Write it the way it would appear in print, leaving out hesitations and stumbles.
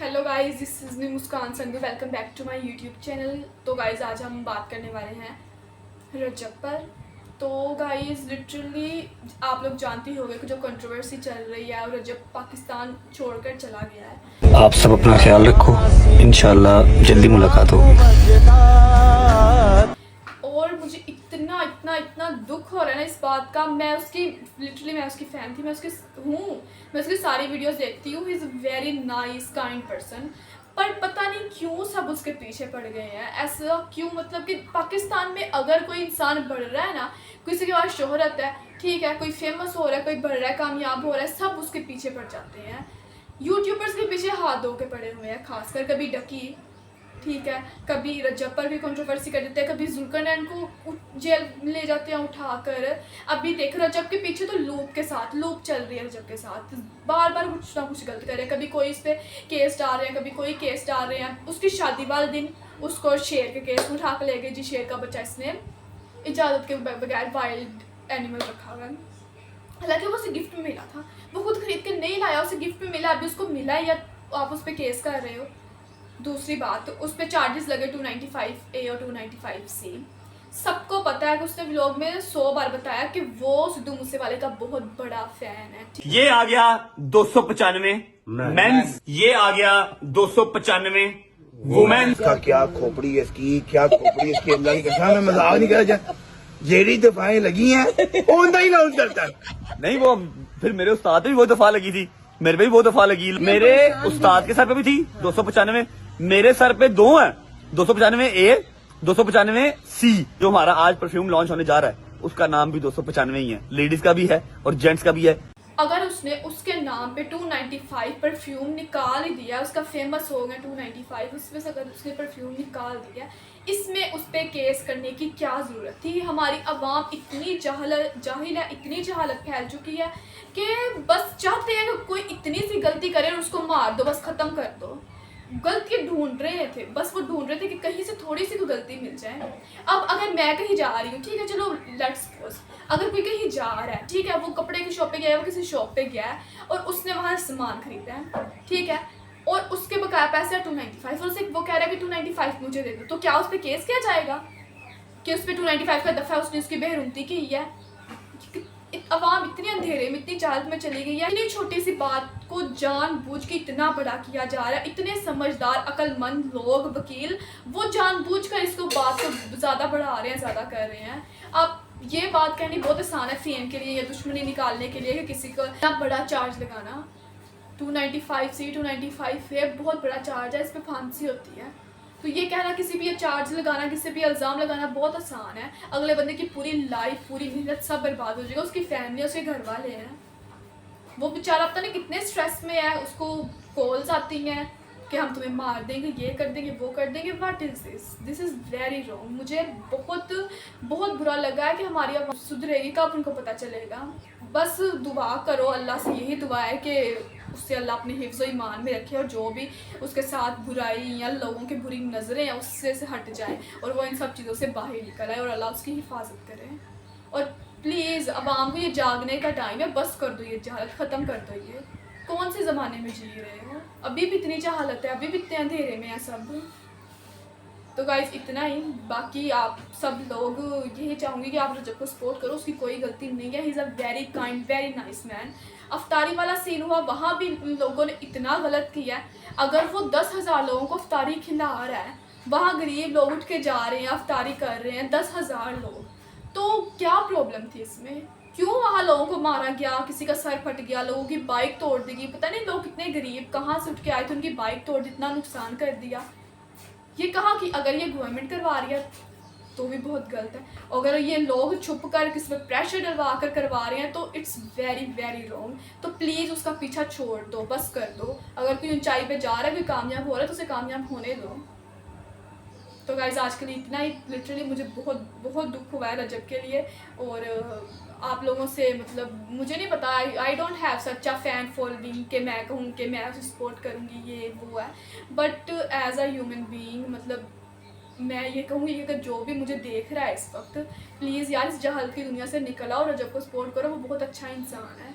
Hello guys, this is me Muskan Sandhu. Welcome back to my YouTube channel. तो guys आज हम बात करने वाले हैं रजब पर। तो गाइस लिटरली आप लोग जानते ही होंगे कि जो कंट्रोवर्सी चल रही है और रजब पाकिस्तान छोड़कर चला गया है। आप सब अपना ख्याल रखो, इंशाल्लाह जल्दी मुलाकात हो। और मुझे इतना इतना इतना दुख हो रहा है ना इस बात का। मैं उसकी फ़ैन थी, मैं उसकी सारी वीडियोस देखती हूँ। He is very nice kind person, पर पता नहीं क्यों सब उसके पीछे पड़ गए हैं। ऐसा क्यों? मतलब कि पाकिस्तान में अगर कोई इंसान बढ़ रहा है ना, किसी के पास शोहरत है, ठीक है, कोई फेमस हो रहा है, कोई बढ़ रहा है, कामयाब हो रहा है, सब उसके पीछे पड़ जाते हैं। यूट्यूबर्स के पीछे हाथ धो के पड़े हुए हैं, खासकर कभी डकी, ठीक है, कभी रजब पर भी कंट्रोवर्सी कर देते हैं, कभी जुल्करनैन को जेल ले जाते हैं उठाकर। अभी देख रजब के पीछे तो लूप चल रही है रजब के साथ, बार बार कुछ ना कुछ गलत कर रहे हैं। कभी कोई इस पर केस डाल रहे हैं, कभी कोई केस डाल रहे हैं। उसकी शादी वाले दिन उसको शेर के केस में उठा कर ले गए जी। शेर का बच्चा इसने इजाज़त के बगैर वाइल्ड एनिमल रखा हुआ है, हालांकि वो उसे गिफ्ट में मिला था, वो खुद खरीद के नहीं लाया, उसे गिफ्ट में मिला। अभी उसको मिला है या आप उस पर केस कर रहे हो? दूसरी बात, उस पर चार्जेस लगे 295A और 295C। सबको पता है कि उसने व्लॉग में 100 बार बताया कि वो सिद्धू मूसेवाले का बहुत बड़ा फैन है। ये आ गया 295 मेंस, ये आ गया 295 वुमेन्स। का क्या खोपड़ी है इसकी, क्या खोपड़ी है इसकी, अल्लाह की कसम मैं मजाक नहीं कर रहा। जेडी दफाएं लगी हैं ओंदा ही लाउंज करता है। नहीं, वो फिर मेरे उस्ताद पे भी वो दफा लगी थी, मेरे पे भी वो दफा लगी। मेरे उस्ताद के सर पे भी थी 295, मेरे सर पे दो है 295A 295C। जो हमारा आज परफ्यूम लॉन्च होने जा रहा है उसका नाम भी 295 ही है, लेडीज का भी है और जेंट्स का भी है। अगर उसने उसके नाम पे 295 परफ्यूम निकाल ही दिया, उसका फेमस हो गया 295, उसमें से अगर उसने परफ्यूम निकाल दिया, इसमें उस पर केस करने की क्या ज़रूरत थी? हमारी आवाम इतनी जाहिल है, इतनी जहालत फैल चुकी है कि बस चाहते हैं कि कोई इतनी सी गलती करे और उसको मार दो, बस ख़त्म कर दो। गलती ढूंढ रहे थे, बस वो ढूंढ रहे थे कि कहीं से थोड़ी सी कोई गलती मिल जाए। अब अगर मैं कहीं जा रही हूँ, ठीक है, चलो लेट्स सपोज अगर कोई कहीं जा रहा है, ठीक है, वो कपड़े की शॉप पे गया है, वो किसी शॉप पे गया है और उसने वहाँ सामान खरीदा है, ठीक है, और उसके बकाया पैसे है 295 और उसे वो कह रहा है कि 295 मुझे दे दो, तो क्या उस पर केस किया जाएगा कि उस पर 295 का दफ़ा उसने उसकी बेहरुमती की है? अवाम इतनी अंधेरे में, इतनी जालत में चली गई है। इतनी छोटी सी बात को जानबूझ के इतना बड़ा किया जा रहा है। इतने समझदार अक्लमंद लोग, वकील, वो जानबूझकर इसको बात को ज़्यादा बढ़ा रहे हैं, ज़्यादा कर रहे हैं। अब ये बात कहनी बहुत आसान है फेम के लिए या दुश्मनी निकालने के लिए कि किसी को इतना बड़ा चार्ज लगाना। 295C 295A बहुत बड़ा चार्ज है, इस पर फांसी होती है। तो ये कहना, किसी भी ये चार्ज लगाना, किसी भी इल्ज़ाम लगाना बहुत आसान है। अगले बंदे की पूरी लाइफ, पूरी मेहनत सब बर्बाद हो जाएगा। उसकी फैमिली, उसके घर वाले हैं, वो बेचारा पता नहीं कितने स्ट्रेस में है। उसको कॉल्स आती हैं कि हम तुम्हें मार देंगे, ये कर देंगे, वो कर देंगे। What is this is very wrong. मुझे बहुत बहुत बुरा लगा है कि हमारी अब सुधरेगी, कब उनको पता चलेगा। बस दुआ करो, अल्लाह से यही दुआ है कि उससे अल्लाह अपने हिफ्ज़ ईमान में रखे और जो भी उसके साथ बुराई या लोगों की बुरी नज़रें हैं उससे से हट जाए और वो इन सब चीज़ों से बाहर निकल आए और अल्लाह उसकी हिफाजत करे। और प्लीज़ आवाम को ये जागने का टाइम है, बस कर दो, ये जहालत ख़त्म कर दो। ये कौन से ज़माने में जी रहे हो? अभी भी इतनी जहालत है, अभी भी इतने अंधेरे में है सब। तो गाइस इतना ही। बाकी आप सब लोग यही चाहूँगी कि आप रजब को सपोर्ट करो, उसकी कोई गलती नहीं है। He is a very kind, very nice man. अफ्तारी वाला सीन हुआ, वहाँ भी लोगों ने इतना गलत किया है। अगर वो 10,000 लोगों को अफ्तारी खिला रहा है, वहाँ गरीब लोग उठ के जा रहे हैं, अफ्तारी कर रहे हैं 10,000 लोग, तो क्या प्रॉब्लम थी इसमें? क्यों वहाँ लोगों को मारा गया, किसी का सर फट गया, लोगों की बाइक तोड़ दी गई? पता नहीं लोग कितने गरीब कहाँ से उठ के आए थे, उनकी बाइक तोड़ दी, इतना नुकसान कर दिया। ये कहाँ की? अगर ये गवर्नमेंट करवा रही है तो भी बहुत गलत है। अगर ये लोग छुप कर किसी पर प्रेशर डलवा कर करवा रहे हैं तो इट्स वेरी वेरी रॉन्ग। तो प्लीज़ उसका पीछा छोड़ दो, बस कर दो। अगर कोई ऊंचाई पे जा रहा है, कोई कामयाब हो रहा है, तो उसे कामयाब होने दो। तो गाइज आज के लिए इतना ही। लिटरली मुझे बहुत बहुत दुख हुआ है रजब के लिए। और आप लोगों से, मतलब मुझे नहीं पता, I don't have such a fan following कि मैं कहूँ कि मैं उसे सपोर्ट करूँगी, ये वो है। But as a human being, मतलब मैं ये कहूँगी कि जो भी मुझे देख रहा है इस वक्त, प्लीज़ यार इस जहालत की दुनिया से निकल आओ, रजब को सपोर्ट करो, वो बहुत अच्छा इंसान है।